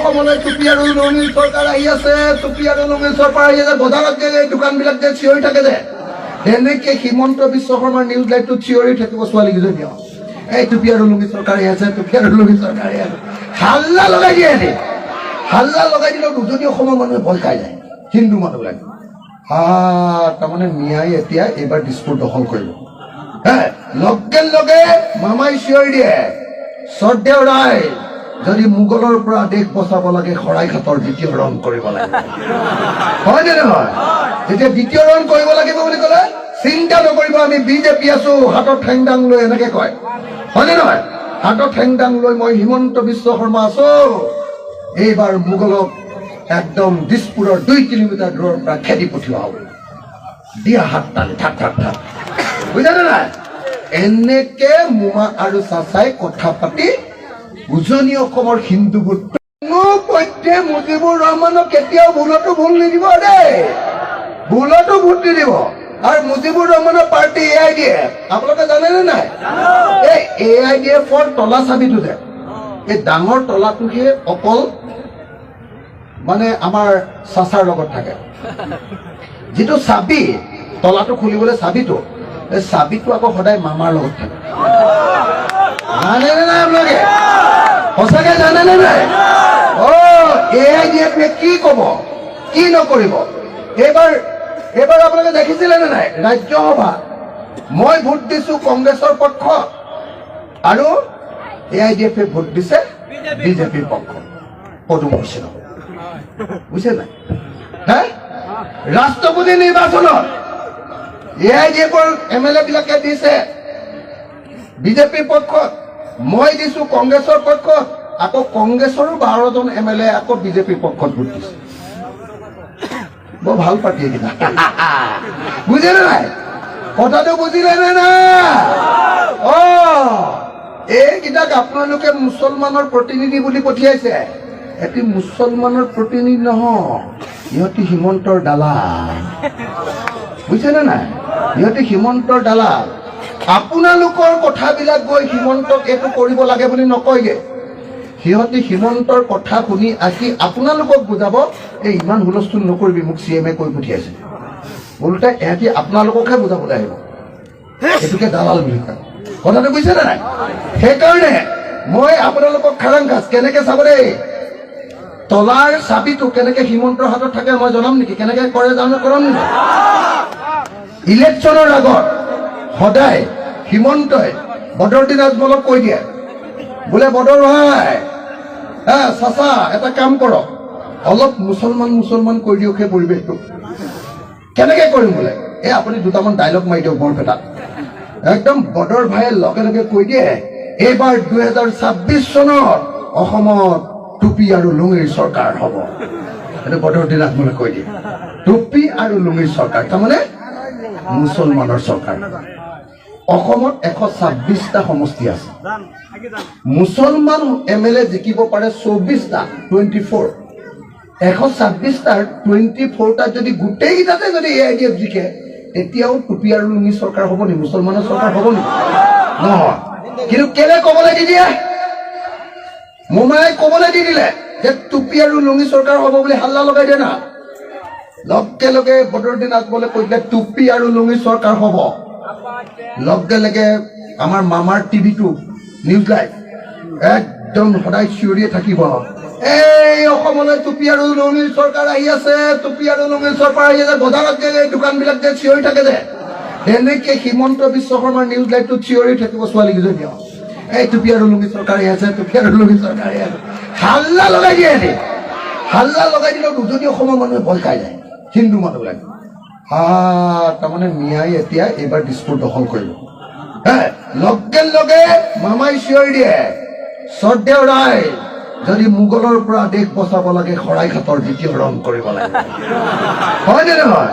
অসমলৈ টুপি আৰু লুঙিৰ চৰকাৰ আহি আছে, টুপি আৰু লুঙিৰ চৰকাৰ আহি আছে, বজাৰত যে দোকানবিলাক যে চিঞৰি থাকে যে, এনেকে হিমন্ত বিশ্ব শৰ্মাৰ নিউজ লাইভটোত চিঞৰি থাকিব ছোৱালীকেইজনীয়ে, এই টুপি আৰু লুঙিৰ চৰকাৰ আহি আছে, টুপি আৰু লুঙিৰ চৰকাৰ আহি আছে, হাল্লা লগাই দিয়ে এনে। হাল্লা লগাই দিলেও উজনি অসমৰ মানুহে ভয় খাই যায়, হিন্দু মানুহবিলাকে। তাৰমানে মিয়াই এতিয়া এইবাৰ দিছপুৰ দখল কৰিব। লগে লগে মামাই চিঞৰি দিয়ে, শ্ৰদ্ধেয় ৰায়, যদি মোগলৰ পৰা দেশ বচাব লাগে শৰাইঘাটৰ দ্বিতীয় ৰণ কৰিব লাগে। হয় নে নহয়? যেতিয়া দ্বিতীয় ৰণ কৰিব লাগিব বুলি ক'লে চিন্তা নকৰিব, আমি বিজেপি আছো, হাতত ঠেং দাং লৈ, এনেকে কয়। হয় নে নহয়? হাতত ঠেং দাং লৈ মই হিমন্ত বিশ্ব শৰ্মা আছো, এইবাৰ মোগলক একদম দিছপুৰৰ 2 কিলোমিটাৰ দূৰৰ পৰা খেদি পঠিওৱা হ'ব। দিয়া হাত টানি থাক থাক থাক, বুজানে নাই? এনেকে মোমা আৰু চাচাই কথা পাতি উজনি অসমৰ হিন্দুবোৰ পথে মুজিবুৰ ৰহমানক কেতিয়াও ভুলতো ভুল নিদিব দেই, ভুলতো ভোট নিদিব। আৰু মুজিবুৰ ৰহমানৰ পাৰ্টি AIDF, আপোনালোকে জানেনে নাই? এই AIDFৰ তলা চাবিটো যে, এই ডাঙৰ তলাটোহে অকল মানে আমাৰ চাচাৰ লগত থাকে। যিটো চাবি, তলাটো খুলিবলৈ চাবিটো, এই চাবিটো আকৌ সদায় মামাৰ লগত থাকে। জানেনে নাই আপোনালোকে? সঁচাকে জানেনে নাই? AIDF কি কব, কি নকৰিব? এইবাৰ আপোনালোকে দেখিছিলে নে নাই? ৰাজ্যসভা মই ভোট দিছো কংগ্ৰেছৰ পক্ষ আৰু AIDFে ভোট দিছে বিজেপিৰ পক্ষ। পদুম হৈছে নহয়, বুজিছে নাই? ৰাষ্ট্ৰপতি নিৰ্বাচনত AIDFৰ MLA বিলাকে দিছে বিজেপিৰ পক্ষত, মই দিছো কংগ্ৰেছৰ পক্ষত, আকৌ কংগ্ৰেছৰো 12জন MLA আকৌ বিজেপিৰ পক্ষত ভোট দিছে। বৰ ভাল পাৰ্টি এইকেইটা, বুজিলে নাই? কথাটো বুজিলে নে নাই? এইকেইটাক আপোনালোকে মুছলমানৰ প্ৰতিনিধি বুলি পঠিয়াইছে। এটি মুছলমানৰ প্ৰতিনিধি নহয়, ইহঁতি হিমন্তৰ দালাল, বুজিছেনে নাই? ইহঁতি হিমন্তৰ দালাল। আপোনালোকৰ কথাবিলাক গৈ হিমন্তক এইটো কৰিব লাগে বুলি নকয়গে। সিহঁতি হিমন্তৰ কথা শুনি আহি আপোনালোকক বুজাব, এই ইমান হুলস্থুল নকৰিবি, মোক CMে কৈ পঠিয়াইছে। উল্টাই এহঁতি আপোনালোককহে বুজাবলৈ আহিব, এইটোকে দালাল বুলি কয়। কথাটো বুজিছেনে নাই? সেইকাৰণে মই আপোনালোকক খাৰাংখাচ কেনেকে চাব দেই, তলাৰ চাবিটো কেনেকে হিমন্তৰ হাতত থাকে মই জনাম নেকি? কেনেকে কৰে জানো, কৰাম নেকি? ইলেকশ্যনৰ আগত সদায় হিমন্তই বদৰুদ্দিন আজমলক কৈ দিয়ে, বোলে বদৰ ভাই, চাচা এটা কাম কৰক, অলপ মুছলমান কৰি দিয়ক সেই পৰিৱেশটো। কেনেকে কৰিম বোলে? আপুনি দুটামান ডাইলগ মাৰি দিয়ক বৰপেটাত। একদম বদৰ ভাইয়ে লগে লগে কৈ দিয়ে, এইবাৰ 2026 চনত অসমত টুপি আৰু লুঙিৰ চৰকাৰ হ'ব। এইটো বদৰুদ্দিন আজমলে কৈ দিয়ে, টুপি আৰু লুঙিৰ চৰকাৰ, তাৰমানে মুছলমানৰ চৰকাৰ। অসমত 126টা সমষ্টি আছে, মুছলমান MLA জিকিব পাৰে 24টা, 24। 126টাৰ 24টাত যদি গোটেইকেইটাতে যদি AIDF জিকে, তেতিয়াও টুপি আৰু লুঙি চৰকাৰ হ'ব নেকি? মুছলমানৰ চৰকাৰ হ'ব নেকি? নহয়। কিন্তু কেলে কবলৈ দি দিয়ে? মোমাই কবলৈ দি দিলে যে টুপি আৰু লুঙি চৰকাৰ হ'ব বুলি হাল্লা লগাই দিয়ে না, লগে লগে বদৰুদ্দিন আজমলে কৈ দিলে টুপি আৰু লুঙি চৰকাৰ হ'ব। লগে লগে আমাৰ মামাৰ টিভিটো নিউজ লাইভ একদম সদায় চিঞৰিয়ে থাকিব, এই অসমলৈ টুপি আৰু লুঙিৰ চৰকাৰ আহি আছে, টুপি আৰু লুঙিৰ চৰকাৰ আহি আছে, বজাৰত যে দোকানবিলাক যে চিঞৰি থাকে যে, এনেকে হিমন্ত বিশ্ব শৰ্মাৰ নিউজ লাইভটোত চিঞৰি থাকিব ছোৱালীকেইজনীয়ে, এই টুপি আৰু লুঙিৰ চৰকাৰ আহি আছে, টুপি আৰু লুঙিৰ চৰকাৰ আহি আছে, হাল্লা লগাই দিয়ে এনে। হাল্লা লগাই দিলেও উজনি অসমৰ মানুহে ভয় খাই যায়, হিন্দু মানুহবিলাকে। তাৰমানে মিয়াই এতিয়া এইবাৰ দিছপুৰ দখল কৰিব। লগে লগে মামাই চিঞৰি দিয়ে, শ্ৰদ্ধেয় ৰায়, যদি মোগলৰ পৰা দেশ বচাব লাগে শৰাইঘাটৰ দ্বিতীয় ৰণ কৰিব লাগে। হয় নে নহয়?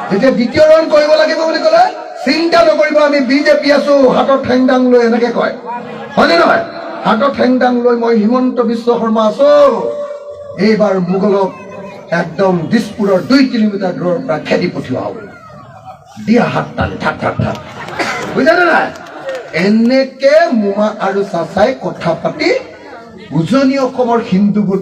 যেতিয়া দ্বিতীয় ৰণ কৰিব লাগিব বুলি ক'লে চিন্তা নকৰিব, আমি বিজেপি আছো, হাতত ঠেং দাং লৈ, এনেকে কয়। হয় নে নহয়? হাতত ঠেং দাং লৈ মই হিমন্ত বিশ্ব শৰ্মা আছো, এইবাৰ মোগলক একদম দিছপুৰৰ 2 কিলোমিটাৰ দূৰৰ পৰা খেদি পঠিওৱা হ'ব। দিয়া হাত টানি থাক থাক থাক, বুজানে নাই? এনেকে মোমা আৰু চাচাই কথা পাতি উজনি অসমৰ হিন্দুবোৰ